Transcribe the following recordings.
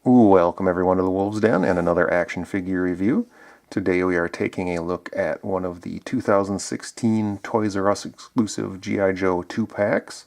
Welcome everyone to the Wolves Den and another action figure review. Today we are taking a look at one of the 2016 Toys R Us exclusive G.I. Joe 2-packs.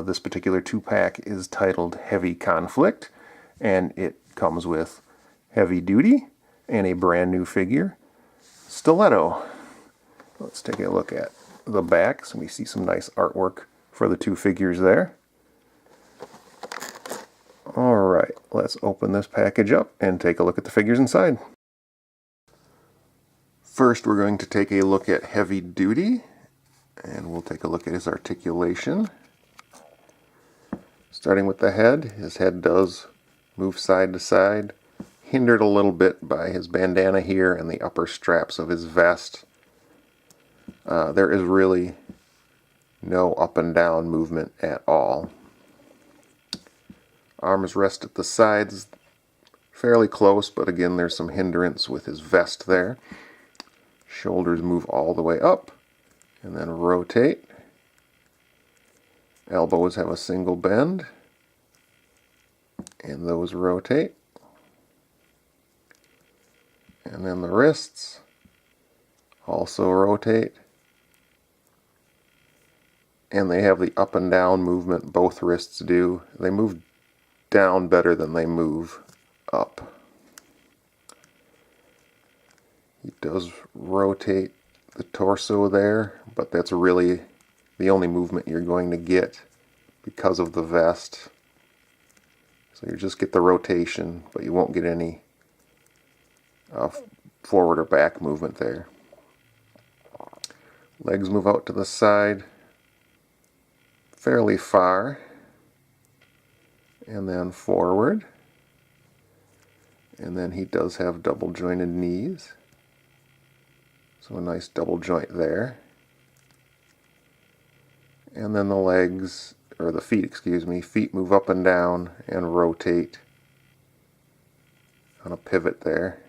This particular 2-pack is titled Heavy Conflict, and it comes with Heavy Duty and a brand new figure, Stiletto. Let's take a look at the back. So we see some nice artwork for the two figures there. Alright, let's open this package up and take a look at the figures inside. First we're going to take a look at Heavy Duty, and we'll take a look at his articulation. Starting with the head, his head does move side to side, hindered a little bit by his bandana here and the upper straps of his vest. There is really no up and down movement at all. Arms rest at the sides, fairly close, but again there's some hindrance with his vest there. Shoulders move all the way up and then rotate. Elbows have a single bend and those rotate. And then the wrists also rotate. And they have the up and down movement, both wrists do. They move down better than they move up. He does rotate the torso there, but that's really the only movement you're going to get because of the vest. So you just get the rotation, but you won't get any forward or back movement there. Legs move out to the side fairly far, and then forward, and then he does have double jointed knees, so a nice double joint there. And then the legs, or the feet, excuse me, feet move up and down and rotate on a pivot there.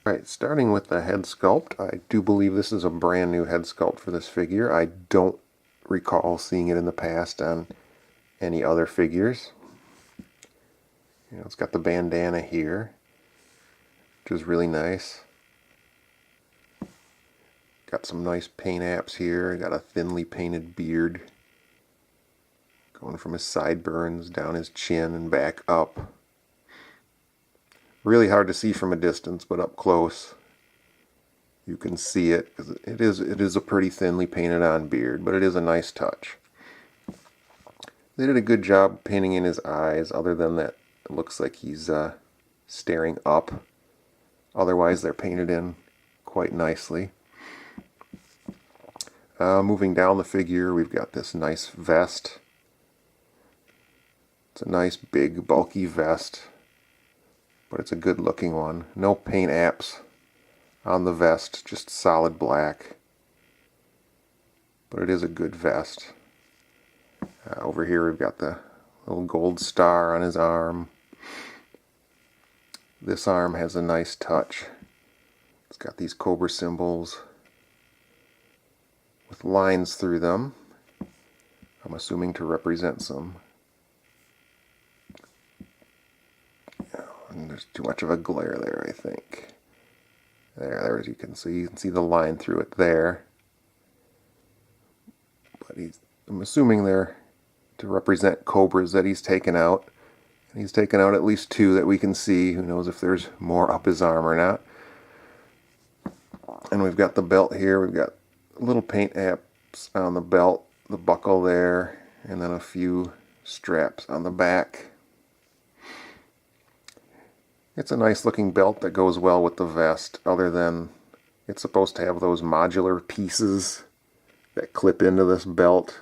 Alright, starting with the head sculpt, I do believe this is a brand new head sculpt for this figure. I don't recall seeing it in the past on any other figures. You know, it's got the bandana here, which is really nice. Got some nice paint apps here. Got a thinly painted beard going from his sideburns down his chin and back up. Really hard to see from a distance, but up close you can see it, because it is a pretty thinly painted on beard, but it is a nice touch. They did a good job painting in his eyes. Other than that, it looks like he's staring up. Otherwise, they're painted in quite nicely. Moving down the figure, we've got this nice vest. It's a nice, big, bulky vest, but it's a good looking one. No paint apps on the vest, just solid black. But it is a good vest. Over here we've got the little gold star on his arm. This arm has a nice touch. It's got these cobra symbols with lines through them. I'm assuming to represent some. And there's too much of a glare there, I think. There, as you can see the line through it there. But I'm assuming they're to represent cobras that he's taken out. And he's taken out at least two that we can see. Who knows if there's more up his arm or not. And we've got the belt here. We've got little paint apps on the belt, the buckle there, and then a few straps on the back. It's a nice looking belt that goes well with the vest, other than it's supposed to have those modular pieces that clip into this belt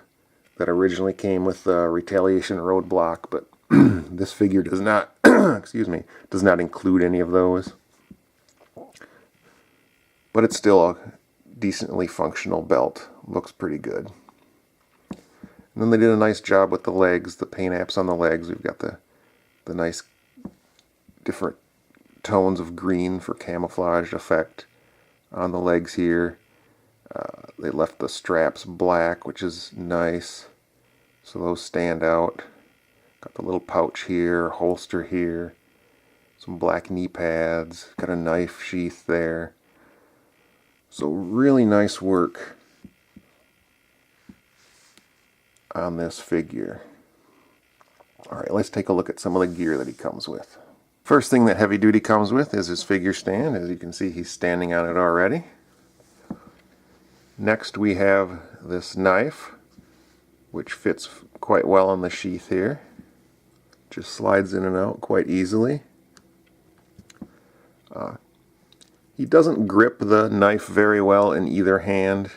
that originally came with the Retaliation roadblock, but this figure does not excuse me, does not include any of those. But it's still a decently functional belt. Looks pretty good. And then they did a nice job with the legs, the paint apps on the legs. We've got the nice different tones of green for camouflage effect on the legs here. They left the straps black, which is nice, so those stand out. Got the little pouch here, holster here, some black knee pads, got a knife sheath there. So really nice work on this figure. Alright, let's take a look at some of the gear that he comes with. First thing that Heavy Duty comes with is his figure stand. As you can see, he's standing on it already. Next we have this knife, which fits quite well in the sheath here. Just slides in and out quite easily. He doesn't grip the knife very well in either hand.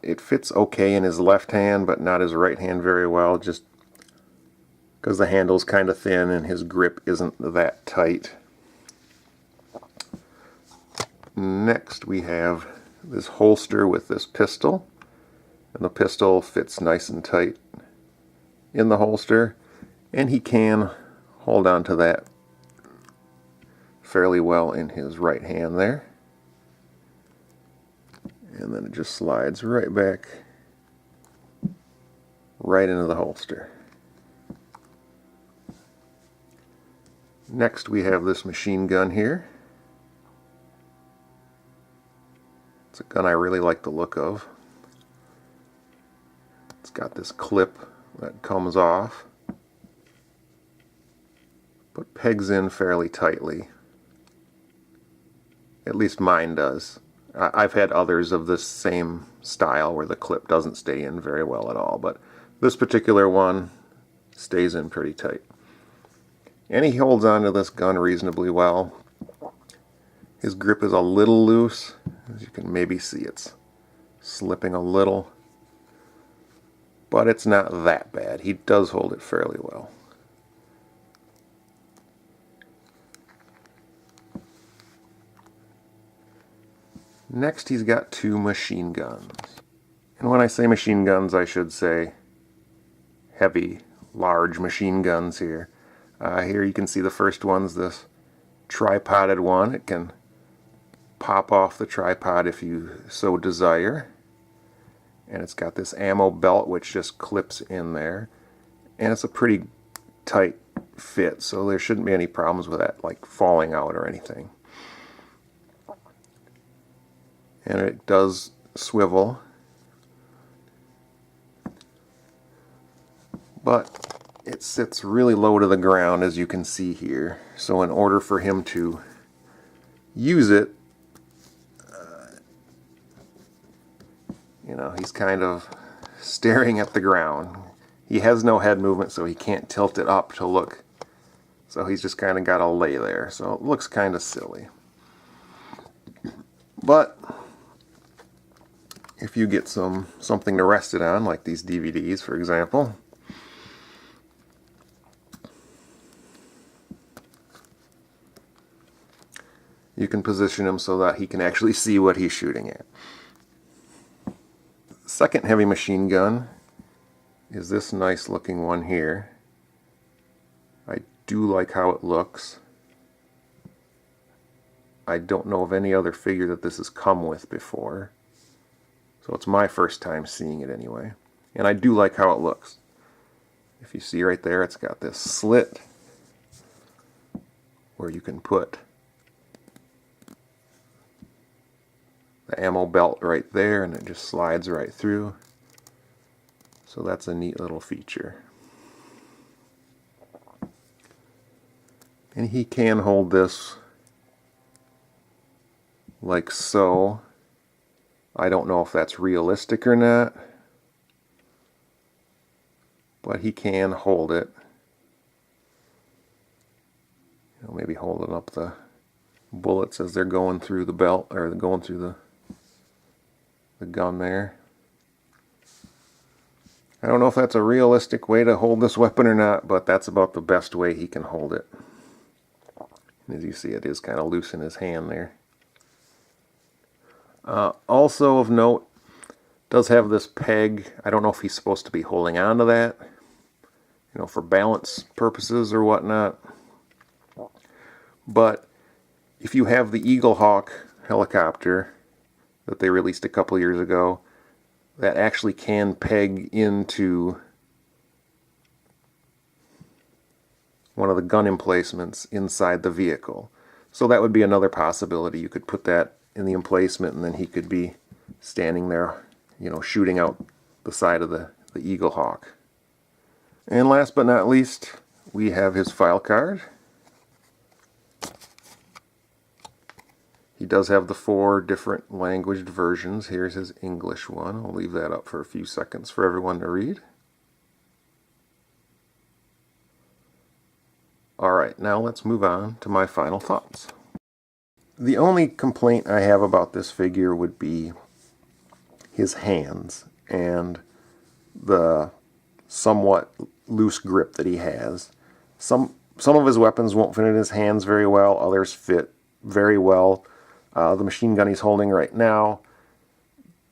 It fits okay in his left hand, but not his right hand very well, just because the handle's kind of thin and his grip isn't that tight. Next we have this holster with this pistol, and the pistol fits nice and tight in the holster, and he can hold on to that fairly well in his right hand there. And then it just slides right back right into the holster. Next we have this machine gun here. It's a gun I really like the look of. It's got this clip that comes off, but pegs in fairly tightly. At least mine does. I've had others of this same style where the clip doesn't stay in very well at all, but this particular one stays in pretty tight. And he holds on to this gun reasonably well. His grip is a little loose. As you can maybe see, it's slipping a little, but it's not that bad. He does hold it fairly well. Next he's got two machine guns. And when I say machine guns, I should say heavy, large machine guns here. Here you can see the first one's this tripoded one. It can pop off the tripod if you so desire. And it's got this ammo belt which just clips in there. And it's a pretty tight fit, so there shouldn't be any problems with that, like falling out or anything. And it does swivel, but it sits really low to the ground, as you can see here. So in order for him to use it, you know, he's kind of staring at the ground. He has no head movement, so he can't tilt it up to look. So he's just kind of got to lay there. So it looks kind of silly. But if you get something to rest it on, like these DVDs, for example, you can position him so that he can actually see what he's shooting at. The second heavy machine gun is this nice looking one here. I do like how it looks. I don't know of any other figure that this has come with before. So it's my first time seeing it anyway. And I do like how it looks. If you see right there, it's got this slit where you can put the ammo belt right there, and it just slides right through. So that's a neat little feature. And he can hold this like so. I don't know if that's realistic or not, but he can hold it. You know, maybe holding up the bullets as they're going through the belt, or going through the gun there. I don't know if that's a realistic way to hold this weapon or not, but that's about the best way he can hold it. And as you see, it is kind of loose in his hand there. Also of note, does have this peg. I don't know if he's supposed to be holding on to that, you know, for balance purposes or whatnot. But if you have the Eagle Hawk helicopter that they released a couple years ago, that actually can peg into one of the gun emplacements inside the vehicle. So that would be another possibility. You could put that in the emplacement and then he could be standing there, you know, shooting out the side of the Eagle Hawk. And last but not least, we have his file card. He does have the 4 different languaged versions. Here's his English one. I'll leave that up for a few seconds for everyone to read. Alright, now let's move on to my final thoughts. The only complaint I have about this figure would be his hands and the somewhat loose grip that he has. Some of his weapons won't fit in his hands very well, others fit very well. The machine gun he's holding right now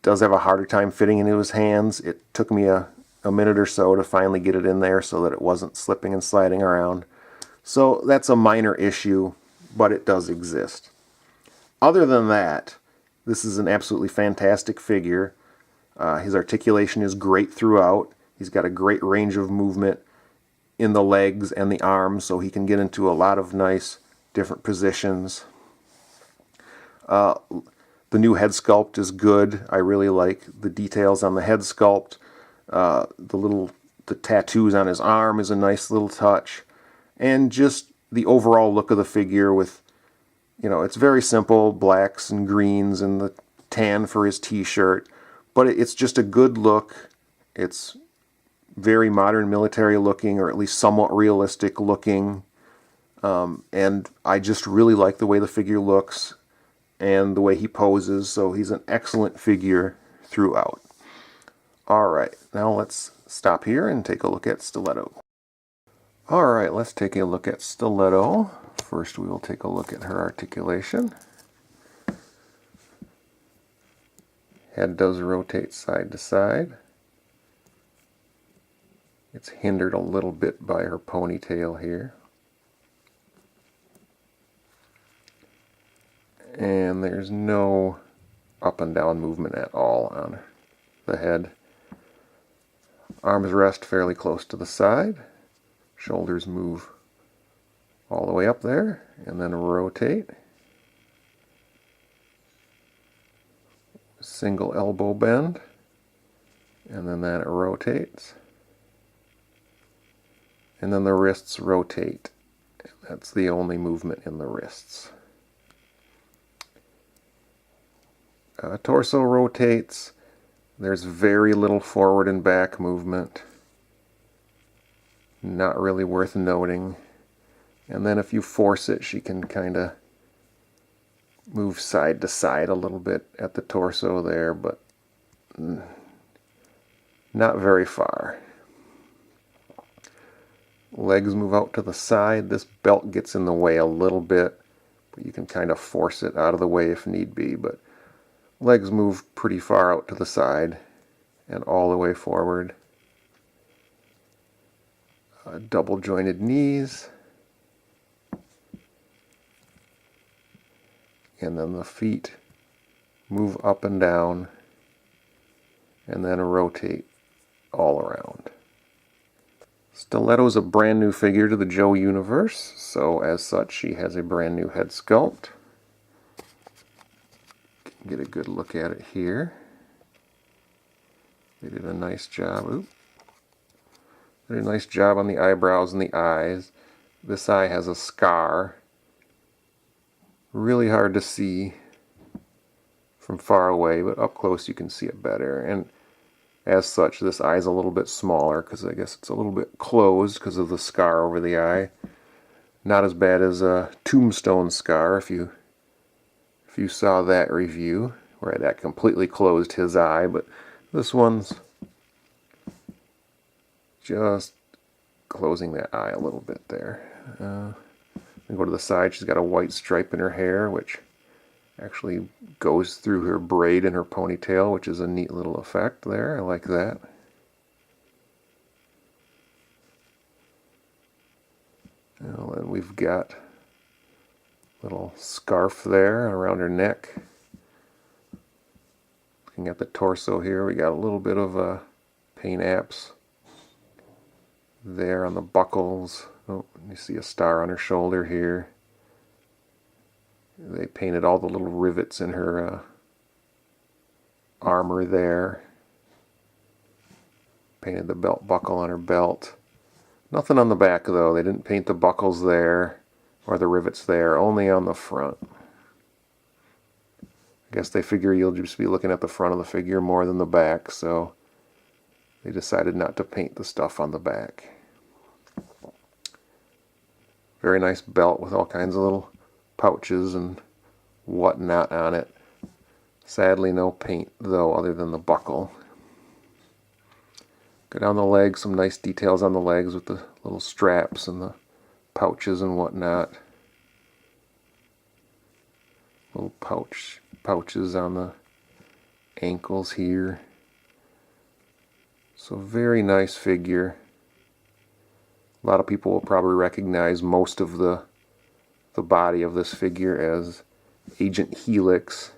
does have a harder time fitting into his hands. It took me a minute or so to finally get it in there so that it wasn't slipping and sliding around. So that's a minor issue, but it does exist. Other than that, this is an absolutely fantastic figure. His articulation is great throughout. He's got a great range of movement in the legs and the arms, so he can get into a lot of nice different positions. The new head sculpt is good. I really like the details on the head sculpt. The tattoos on his arm is a nice little touch. And just the overall look of the figure with, you know, it's very simple, blacks and greens and the tan for his t-shirt. But it's just a good look. It's very modern military looking, or at least somewhat realistic looking. And I just really like the way the figure looks and the way he poses, so he's an excellent figure throughout. Alright, now let's stop here and take a look at Stiletto. Alright, let's take a look at Stiletto. First we will take a look at her articulation. Head does rotate side to side. It's hindered a little bit by her ponytail here. And there's no up and down movement at all on the head. Arms rest fairly close to the side. Shoulders move all the way up there and then rotate. Single elbow bend, and then that rotates. And then the wrists rotate. That's the only movement in the wrists. Torso rotates. There's very little forward and back movement. Not really worth noting. And then if you force it, she can kind of move side to side a little bit at the torso there, but not very far. Legs move out to the side. This belt gets in the way a little bit, but you can kind of force it out of the way if need be. But legs move pretty far out to the side and all the way forward. Double jointed knees. And then the feet move up and down and then rotate all around. Stiletto is a brand new figure to the Joe universe, so as such she has a brand new head sculpt. Get a good look at it here. They did a nice job. They did a nice job on the eyebrows and the eyes. This eye has a scar. Really hard to see from far away, but up close you can see it better. And as such, this eye is a little bit smaller because I guess it's a little bit closed because of the scar over the eye. Not as bad as a Tombstone scar if you saw that review, where that completely closed his eye, but this one's just closing that eye a little bit there. And go to the side, she's got a white stripe in her hair, which actually goes through her braid in her ponytail, which is a neat little effect there. I like that. Well, and we've got a little scarf there around her neck. Looking at the torso here, we got a little bit of paint apps there on the buckles Oh, you see a star on her shoulder here. They painted all the little rivets in her armor there. Painted the belt buckle on her belt. Nothing on the back though. They didn't paint the buckles there or the rivets there, only on the front. I guess they figure you'll just be looking at the front of the figure more than the back, so they decided not to paint the stuff on the back. Very nice belt with all kinds of little pouches and whatnot on it. Sadly, no paint though, other than the buckle. Go down the legs, some nice details on the legs with the little straps and the pouches and whatnot. Little pouches on the ankles here. So very nice figure. A lot of people will probably recognize most of the body of this figure as Agent Helix,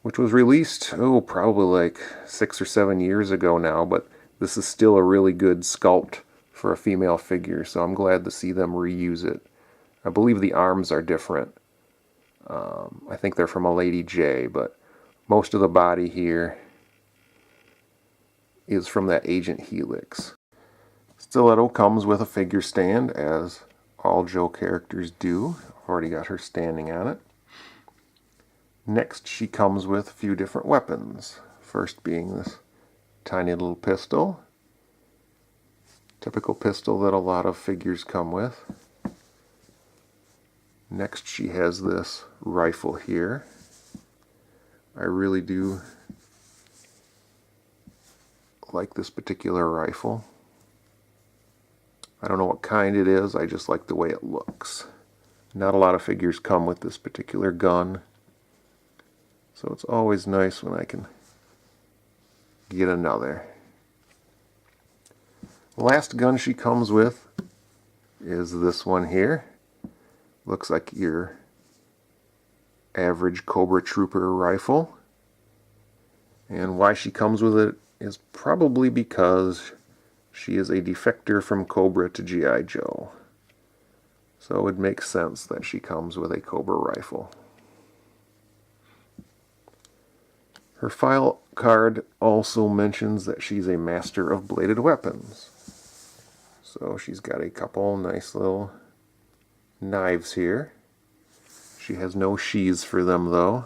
which was released, probably like 6 or 7 years ago now, but this is still a really good sculpt for a female figure, so I'm glad to see them reuse it. I believe the arms are different. I think they're from a Lady J, but most of the body here is from that Agent Helix. Stiletto comes with a figure stand, as all Joe characters do. I've already got her standing on it. Next, she comes with a few different weapons. First being this tiny little pistol. Typical pistol that a lot of figures come with. Next, she has this rifle here. I really do like this particular rifle. I don't know what kind it is, I just like the way it looks. Not a lot of figures come with this particular gun, so it's always nice when I can get another. The last gun she comes with is this one here. Looks like your average Cobra Trooper rifle. And why she comes with it is probably because she is a defector from Cobra to G.I. Joe. So it makes sense that she comes with a Cobra rifle. Her file card also mentions that she's a master of bladed weapons. So she's got a couple nice little knives here. She has no sheaths for them though.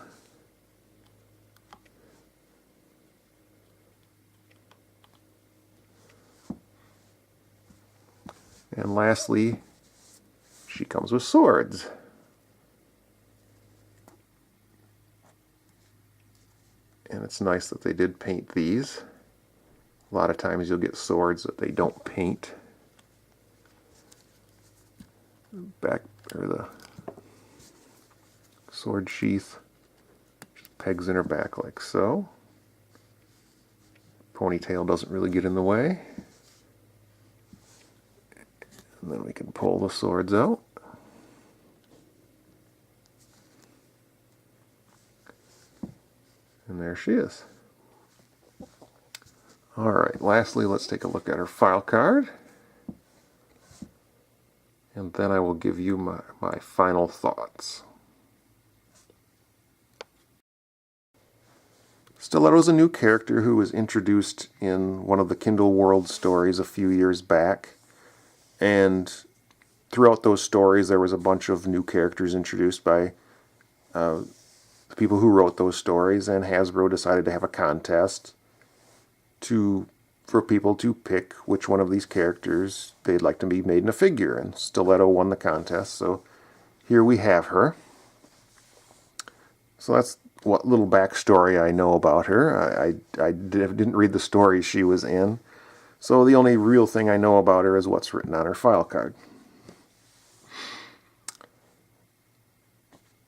And lastly, she comes with swords. And it's nice that they did paint these. A lot of times you'll get swords that they don't paint. Back, or the sword sheath just pegs in her back like so. Ponytail doesn't really get in the way. And then we can pull the swords out. And there she is. Alright, lastly, let's take a look at her file card. And then I will give you my final thoughts. Stiletto is a new character who was introduced in one of the Kindle World stories a few years back. And throughout those stories there was a bunch of new characters introduced by the people who wrote those stories, and Hasbro decided to have a contest for people to pick which one of these characters they'd like to be made in a figure, and Stiletto won the contest, so here we have her. So that's what little backstory I know about her. I didn't read the stories she was in, so the only real thing I know about her is what's written on her file card.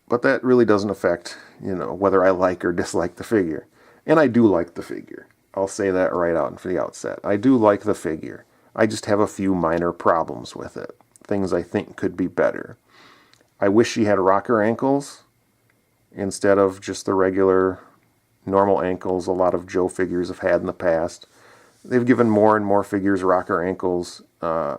But that really doesn't affect, whether I like or dislike the figure. And I do like the figure. I'll say that right out for the outset. I do like the figure. I just have a few minor problems with it. Things I think could be better. I wish she had rocker ankles instead of just the regular normal ankles a lot of Joe figures have had in the past. They've given more and more figures rocker ankles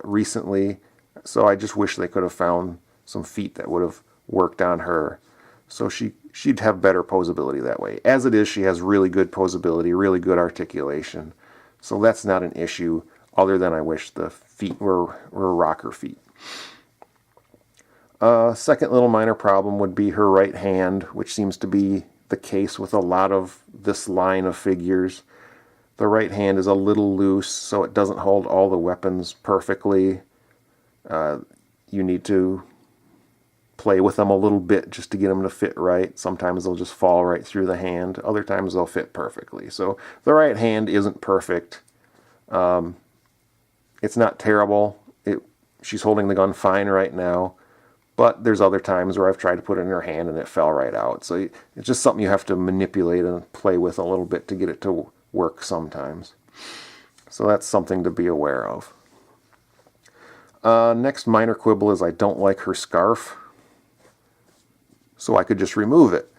recently. So I just wish they could have found some feet that would have worked on her. So she'd have better posability that way. As it is, she has really good posability, really good articulation. So that's not an issue, other than I wish the feet were rocker feet. Second little minor problem would be her right hand, which seems to be the case with a lot of this line of figures. The right hand is a little loose, so it doesn't hold all the weapons perfectly. You need to play with them a little bit just to get them to fit right. Sometimes they'll just fall right through the hand. Other times they'll fit perfectly. So the right hand isn't perfect. It's not terrible. She's holding the gun fine right now. But there's other times where I've tried to put it in her hand and it fell right out. So it's just something you have to manipulate and play with a little bit to get it to work sometimes. So that's something to be aware of. Next minor quibble is I don't like her scarf. So I could just remove it.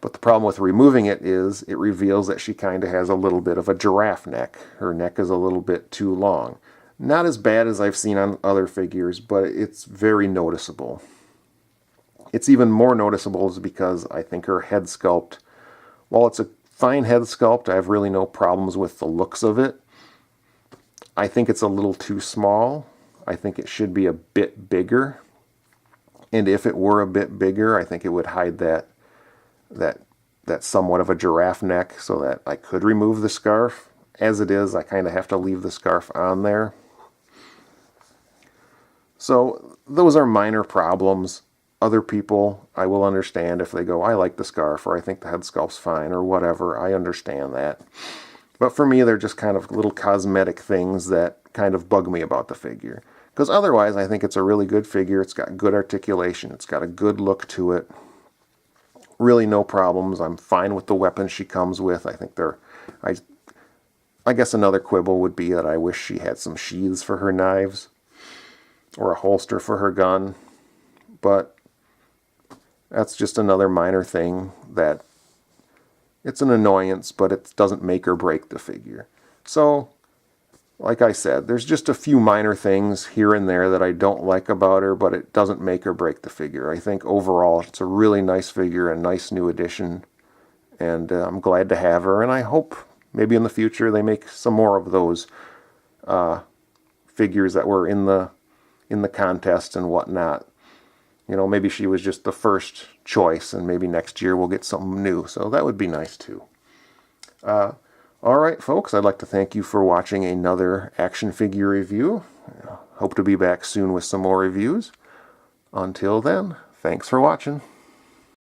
But the problem with removing it is it reveals that she kind of has a little bit of a giraffe neck. Her neck is a little bit too long. Not as bad as I've seen on other figures, but it's very noticeable. It's even more noticeable is because I think her head sculpt, while it's a fine head sculpt, I have really no problems with the looks of it. I think it's a little too small. I think it should be a bit bigger. And if it were a bit bigger, I think it would hide that somewhat of a giraffe neck so that I could remove the scarf. As it is, I kind of have to leave the scarf on there. So those are minor problems. Other people, I will understand if they go, I like the scarf, or I think the head sculpt's fine, or whatever. I understand that. But for me, they're just kind of little cosmetic things that kind of bug me about the figure. Because otherwise, I think it's a really good figure. It's got good articulation. It's got a good look to it. Really no problems. I'm fine with the weapons she comes with. I think they're... I guess another quibble would be that I wish she had some sheaths for her knives. Or a holster for her gun. But that's just another minor thing that it's an annoyance, but it doesn't make or break the figure. So, like I said, there's just a few minor things here and there that I don't like about her, but it doesn't make or break the figure. I think overall it's a really nice figure, a nice new addition, and I'm glad to have her, and I hope maybe in the future they make some more of those figures that were in the contest and whatnot. You know, maybe she was just the first choice, and maybe next year we'll get something new. So that would be nice, too. All right, folks, I'd like to thank you for watching another action figure review. Hope to be back soon with some more reviews. Until then, thanks for watching.